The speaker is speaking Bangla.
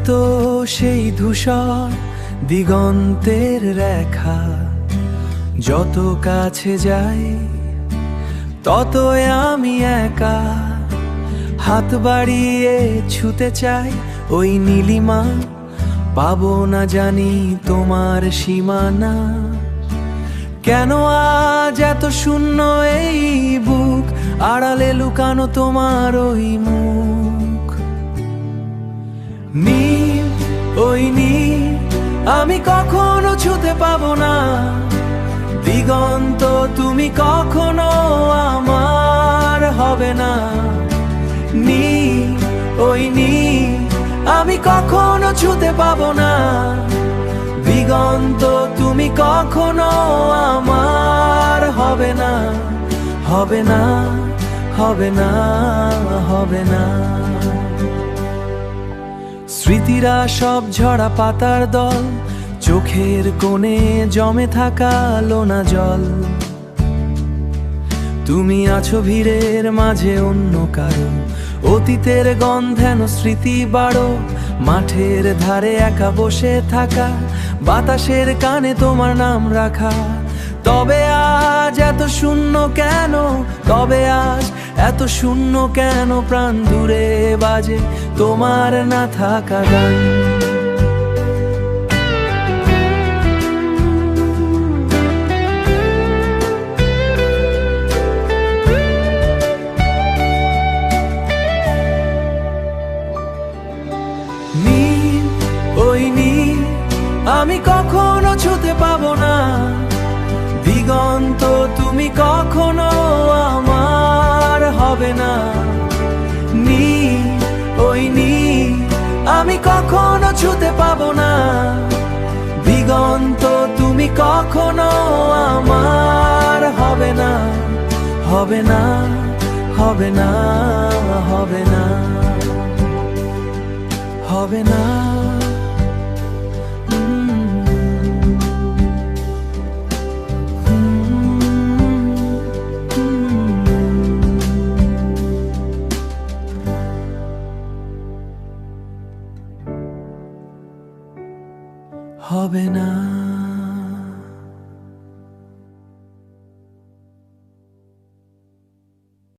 তো সেই ধূসর দিগন্তের রেখা, যত কাছে যাই ততই আমি একা। হাত বাড়িয়ে ছুতে চাই ওই নীলিমা, পাবো না জানি তোমার সীমানা। কেন আজ এত শূন্য এই বুক, আড়ালে লুকানো তোমার ওই মুখ। নীল, ওই নীল আমি কখনো ছুতে পাবো না, দিগন্ত তুমি কখনো আমার হবে না। নীল, ওই নীল আমি কখনো ছুতে পাবো না, দিগন্ত তুমি কখনো আমার হবে না, হবে না, হবে না, হবে না। স্মৃতিরা সব ঝরা পাতার দল, চোখের কোণে জমে থাকা লোনা জল। তুমি আছো ভিড়ের মাঝে অন্য কারো, অতীতের গন্ধেন স্মৃতি বাড়ো। মাঠের ধারে একা বসে থাকা, বাতাসের কানে তোমার নাম রাখা। তবে আজ এত শূন্য কেন, তবে আজ এত শূন্য কেন, প্রাণ দূরে বাজে তোমার না থাকা গান। নীল, ওই নীল আমি কখনো ছুতে পাবো না, দিগন্ত তুমি কখনো আমার হবে না। নীল, ওই নীল আমি কখনো ছুতে পাবো না, দিগন্ত তুমি কখনো আমার হবে না, হবে না, হবে না, হবে না, হবে না। হবে না।